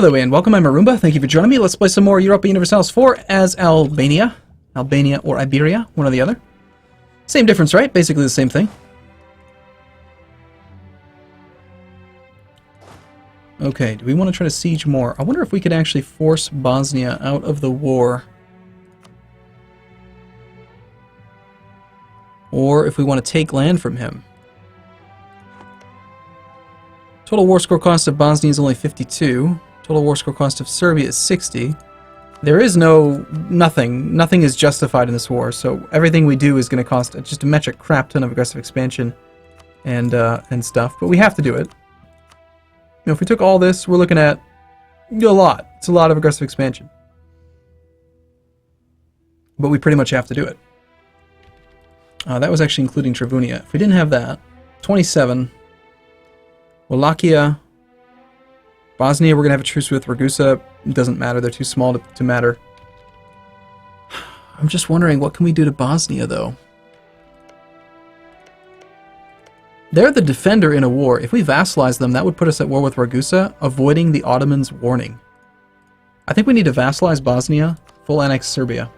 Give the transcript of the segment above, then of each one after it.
Hello and welcome, I'm Arumba. Thank you for joining me. Let's play some more Europa Universalis IV as Albania. Albania or Iberia, one or the other. Same difference, right? Basically the same thing. Okay, do we want to try to siege more? I wonder if we could actually force Bosnia out of the war. Or if we want to take land from him. Total war score cost of Bosnia is only 52. Total war score cost of Serbia is 60. There is nothing is justified in this war, so everything we do is going to cost just a metric crap ton of aggressive expansion and stuff, but we have to do it. You know, if we took all this, we're looking at a lot. It's a lot of aggressive expansion. But we pretty much have to do it. That was actually including Travunia. If we didn't have that, 27. Wallachia. Bosnia, we're going to have a truce with. Ragusa, it doesn't matter. They're too small to matter. I'm just wondering, what can we do to Bosnia, though? They're the defender in a war. If we vassalize them, that would put us at war with Ragusa, avoiding the Ottomans' warning. I think we need to vassalize Bosnia, full annex Serbia.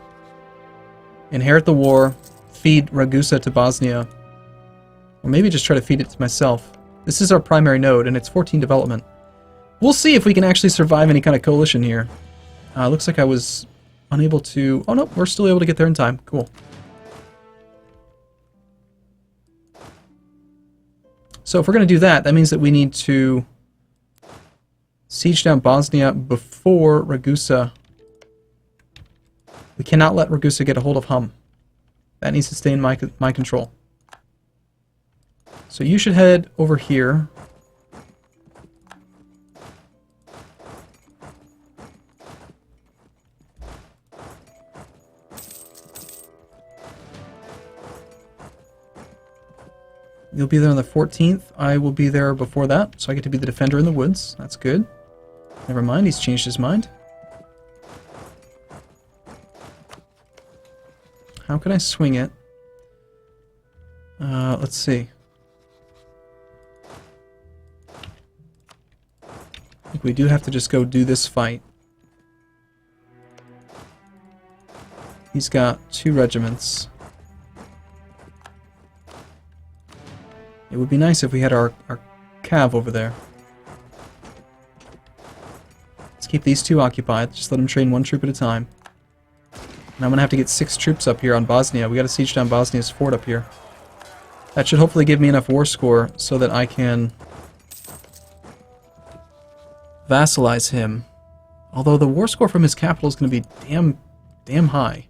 Inherit the war, feed Ragusa to Bosnia, or maybe just try to feed it to myself. This is our primary node, and it's 14 development. We'll see if we can actually survive any kind of coalition here. Looks like I was unable to... Oh no, we're still able to get there in time. Cool. So if we're going to do that, that means that we need to siege down Bosnia before Ragusa. We cannot let Ragusa get a hold of Hum. That needs to stay in my control. So you should head over here. You'll be there on the 14th. I will be there before that, so I get to be the defender in the woods. That's good. Never mind, he's changed his mind. How can I swing it? Let's see. I think we do have to just go do this fight. He's got 2 regiments. It would be nice if we had our cav over there. Let's keep these 2 occupied. Just let them train 1 troop at a time. And I'm going to have to get 6 troops up here on Bosnia. We got to siege down Bosnia's fort up here. That should hopefully give me enough war score so that I can vassalize him. Although the war score from his capital is going to be damn high.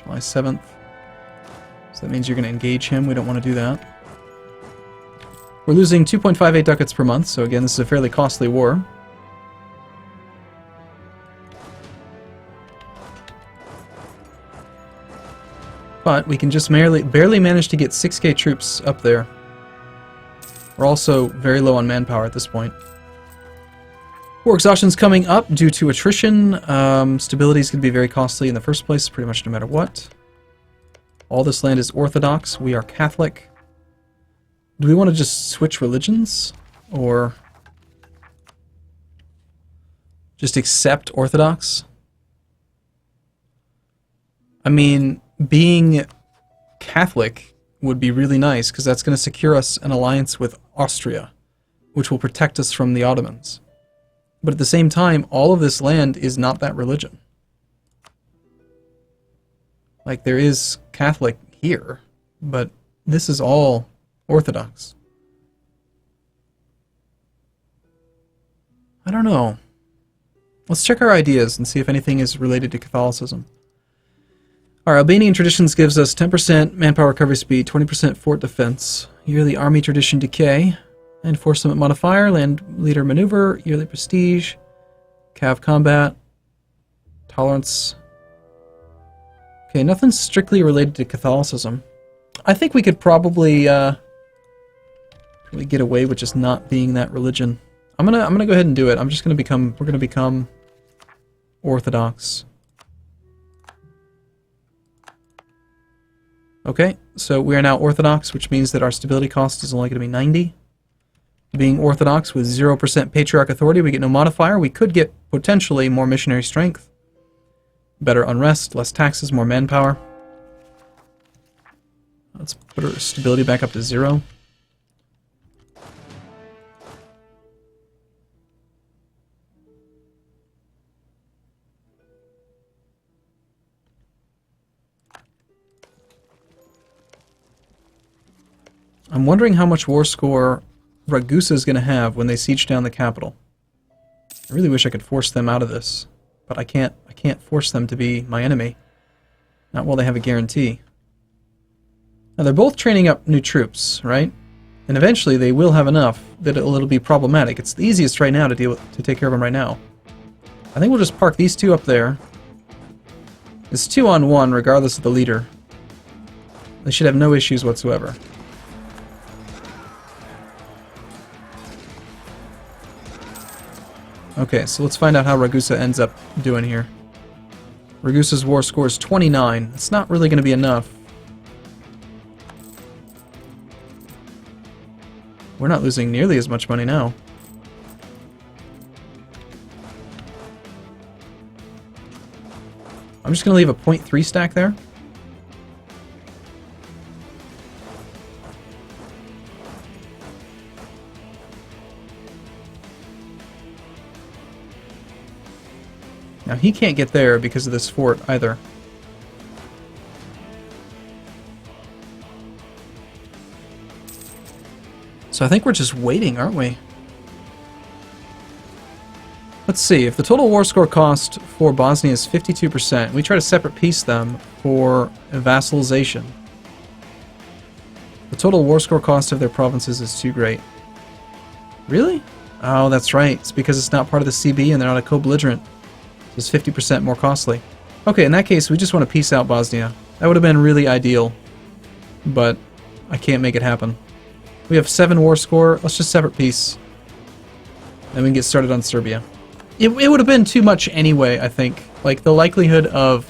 July 7th. So that means you're going to engage him. We don't want to do that. We're losing 2.58 ducats per month, so again, this is a fairly costly war. But we can just barely manage to get 6k troops up there. We're also very low on manpower at this point. War exhaustion's coming up due to attrition. Stability is going to be very costly in the first place, pretty much no matter what. All this land is Orthodox. We are Catholic. Do we want to just switch religions? Or just accept Orthodox? I mean, being Catholic would be really nice, because that's going to secure us an alliance with Austria, which will protect us from the Ottomans. But at the same time, all of this land is not that religion. Like, there is Catholic here, but this is all Orthodox. I don't know. Let's check our ideas and see if anything is related to Catholicism. Our Albanian traditions gives us 10% manpower recovery speed, 20% fort defense, yearly army tradition decay, enforcement modifier, land leader maneuver, yearly prestige, cav combat, tolerance. Okay, nothing strictly related to Catholicism. I think we could probably get away with just not being that religion. I'm gonna go ahead and do it. We're gonna become Orthodox. Okay, so we are now Orthodox, which means that our stability cost is only going to be 90. Being Orthodox with 0% Patriarch authority, we get no modifier. We could get potentially more missionary strength, better unrest, less taxes, more manpower. Let's put our stability back up to 0. I'm wondering how much war score Ragusa is going to have when they siege down the capital. I really wish I could force them out of this, but I can't force them to be my enemy. Not while they have a guarantee. Now they're both training up new troops, right? And eventually they will have enough that it'll be problematic. It's the easiest right now to take care of them right now. I think we'll just park these two up there. It's 2-on-1 regardless of the leader. They should have no issues whatsoever. Okay, so let's find out how Ragusa ends up doing here. Ragusa's war score is 29. It's not really going to be enough. We're not losing nearly as much money now. I'm just going to leave a 0.3 stack there. Now he can't get there because of this fort either. So I think we're just waiting, aren't we? Let's see, if the total war score cost for Bosnia is 52%, we try to separate piece them for vassalization. The total war score cost of their provinces is too great. Really? Oh, that's right. It's because it's not part of the CB and they're not a co-belligerent. So it's 50% more costly. Okay, in that case, we just want to peace out Bosnia. That would have been really ideal, but I can't make it happen. We have 7 war score. Let's just separate peace. Then we can get started on Serbia. It would have been too much anyway, I think. Like, the likelihood of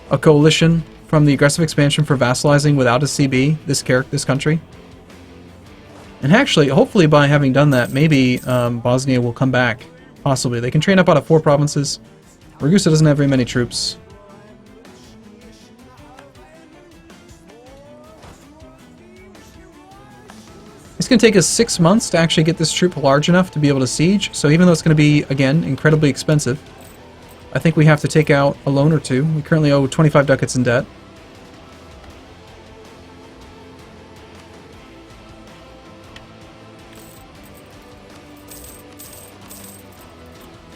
a coalition from the aggressive expansion for vassalizing without a CB, this country. And actually, hopefully by having done that, maybe Bosnia will come back. Possibly. They can train up out of 4 provinces. Ragusa doesn't have very many troops. It's going to take us 6 months to actually get this troop large enough to be able to siege, so even though it's going to be, again, incredibly expensive, I think we have to take out a loan or two. We currently owe 25 ducats in debt.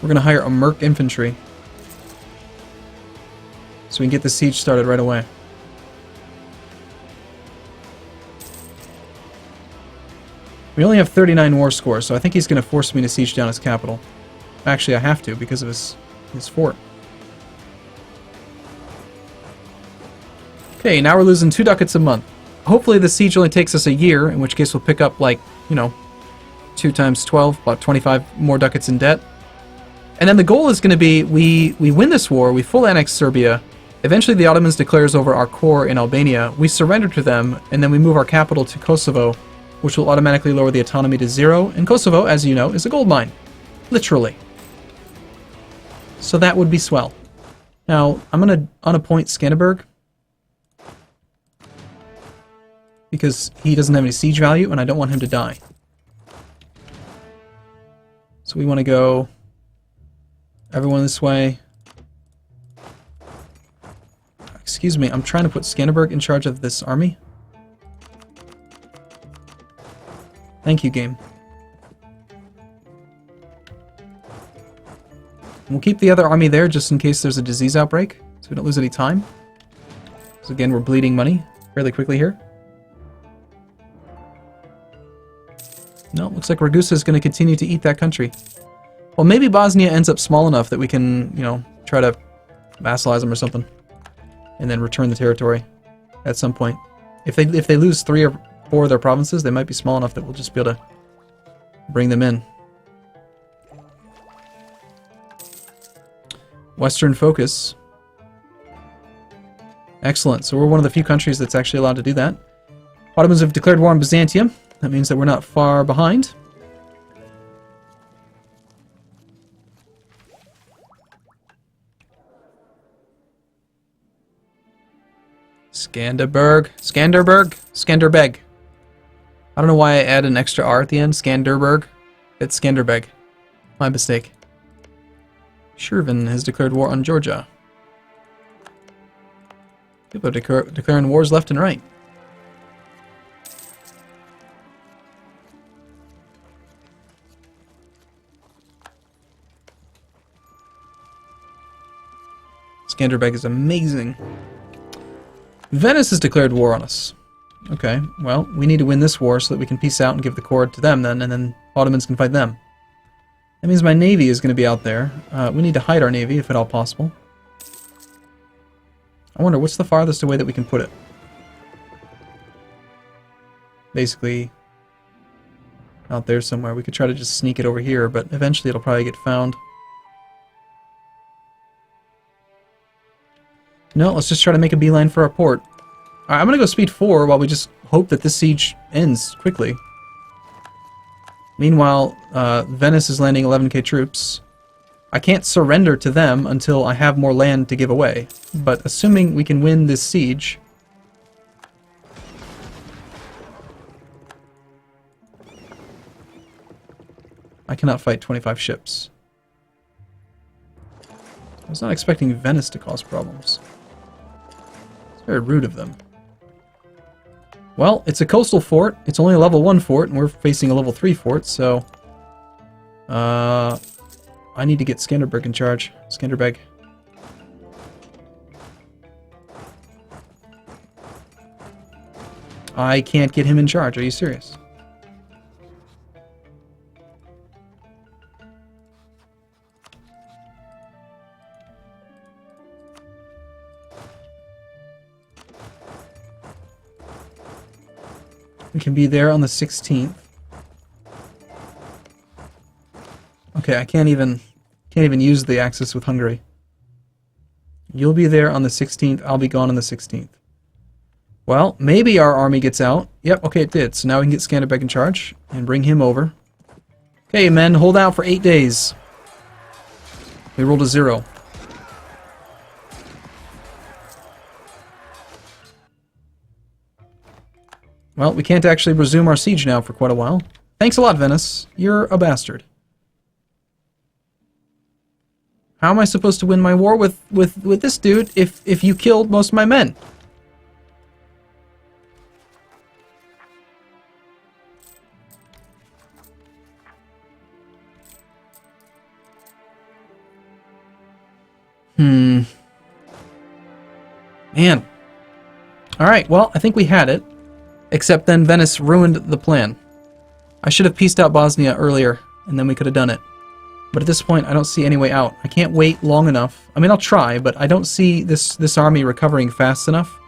We're going to hire a Merc infantry so we can get the siege started right away. We only have 39 war score, so I think he's going to force me to siege down his capital. Actually, I have to because of his fort. Okay, now we're losing 2 ducats a month. Hopefully the siege only takes us a year, in which case we'll pick up, like, 2 times 12, about 25 more ducats in debt. And then the goal is going to be, we win this war, we full annex Serbia, eventually the Ottomans declares over our core in Albania, we surrender to them, and then we move our capital to Kosovo, which will automatically lower the autonomy to 0, and Kosovo, as you know, is a gold mine. Literally. So that would be swell. Now, I'm going to unappoint Skanderberg, because he doesn't have any siege value, and I don't want him to die. So we want to go everyone this way. Excuse me, I'm trying to put Skanderberg in charge of this army. Thank you, game. We'll keep the other army there just in case there's a disease outbreak, so we don't lose any time. So again, we're bleeding money fairly quickly here. No, looks like Ragusa is going to continue to eat that country. Well, maybe Bosnia ends up small enough that we can, try to vassalize them or something. And then return the territory at some point. If they lose 3 or 4 of their provinces, they might be small enough that we'll just be able to bring them in. Western focus. Excellent. So we're one of the few countries that's actually allowed to do that. Ottomans have declared war on Byzantium. That means that we're not far behind. Skanderbeg. I don't know why I add an extra R at the end. Skanderberg. It's Skanderbeg. My mistake. Shervin has declared war on Georgia. People are declaring wars left and right. Skanderbeg is amazing. Venice has declared war on us. Okay, well, we need to win this war so that we can peace out and give the cord to them then, and then Ottomans can fight them. That means my navy is going to be out there. We need to hide our navy, if at all possible. I wonder, what's the farthest away that we can put it? Basically, out there somewhere. We could try to just sneak it over here, but eventually it'll probably get found. No, let's just try to make a beeline for our port. Alright, I'm going to go speed 4 while we just hope that this siege ends quickly. Meanwhile, Venice is landing 11k troops. I can't surrender to them until I have more land to give away. But assuming we can win this siege... I cannot fight 25 ships. I was not expecting Venice to cause problems. It's very rude of them. Well, it's a coastal fort. It's only a level 1 fort, and we're facing a level 3 fort, so... I need to get Skanderbeg in charge. Skanderbeg. I can't get him in charge. Are you serious? We can be there on the 16th. Okay, I can't even use the Axis with Hungary. You'll be there on the 16th. I'll be gone on the 16th. Well, maybe our army gets out. Yep, okay, it did. So now we can get Skanderbeg in charge and bring him over. Okay, men, hold out for 8 days. We rolled a 0. Well, we can't actually resume our siege now for quite a while. Thanks a lot, Venice. You're a bastard. How am I supposed to win my war with this dude if you killed most of my men? Man. Alright, well, I think we had it. Except then Venice ruined the plan. I should have pieced out Bosnia earlier, and then we could have done it. But at this point, I don't see any way out. I can't wait long enough. I mean, I'll try, but I don't see this army recovering fast enough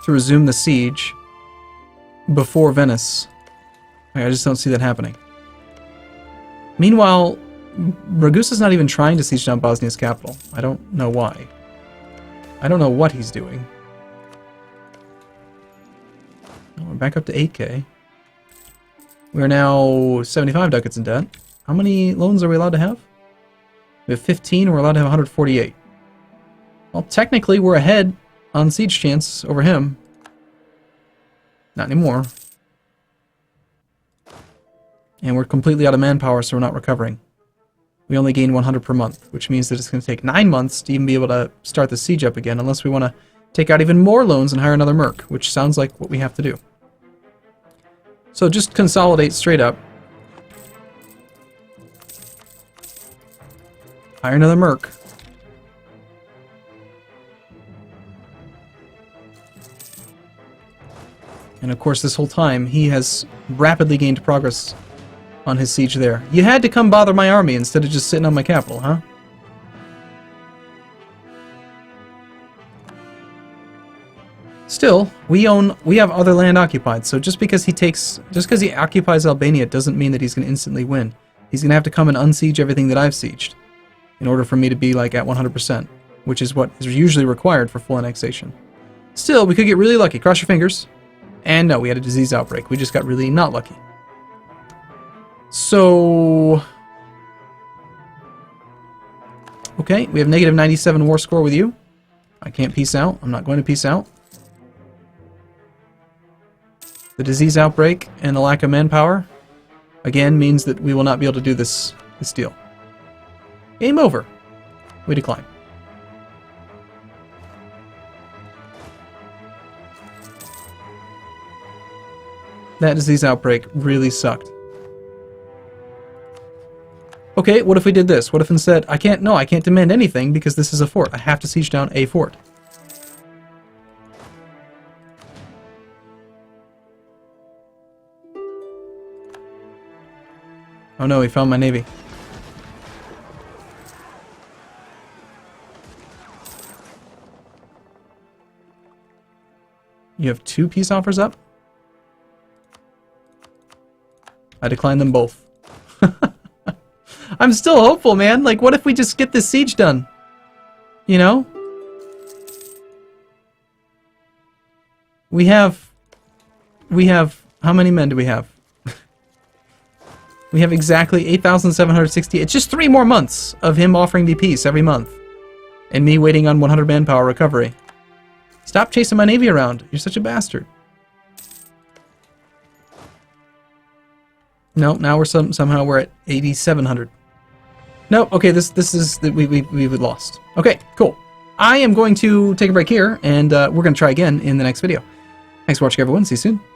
to resume the siege before Venice. I just don't see that happening. Meanwhile, Ragusa's not even trying to siege down Bosnia's capital. I don't know why. I don't know what he's doing. We're back up to 8k. We're now 75 ducats in debt. How many loans are we allowed to have? We have 15, and we're allowed to have 148. Well, technically, we're ahead on siege chance over him. Not anymore. And we're completely out of manpower, so we're not recovering. We only gain 100 per month, which means that it's going to take 9 months to even be able to start the siege up again, unless we want to take out even more loans and hire another merc, which sounds like what we have to do. So just consolidate straight up. Hire another merc. And of course, this whole time, he has rapidly gained progress on his siege there. You had to come bother my army instead of just sitting on my capital, huh? Still, we have other land occupied, so just because he occupies Albania doesn't mean that he's going to instantly win. He's going to have to come and unsiege everything that I've sieged. in order for me to be like at 100%, which is what is usually required for full annexation. Still, we could get really lucky. Cross your fingers. And no, we had a disease outbreak. We just got really not lucky. So... okay, we have negative 97 war score with you. I can't peace out. I'm not going to peace out. The disease outbreak and the lack of manpower, again, means that we will not be able to do this deal. Game over. We decline. That disease outbreak really sucked. Okay, what if we did this? What if instead, I can't demand anything because this is a fort. I have to siege down a fort. Oh no, he found my navy. You have 2 peace offers up? I declined them both. I'm still hopeful, man. Like, what if we just get this siege done? You know? We have... how many men do we have? We have exactly 8,760. It's just 3 more months of him offering me peace every month. And me waiting on 100 manpower recovery. Stop chasing my navy around. You're such a bastard. No, now we're somehow we're at 8,700. No, okay, this is we lost. Okay, cool. I am going to take a break here, and we're going to try again in the next video. Thanks for watching, everyone. See you soon.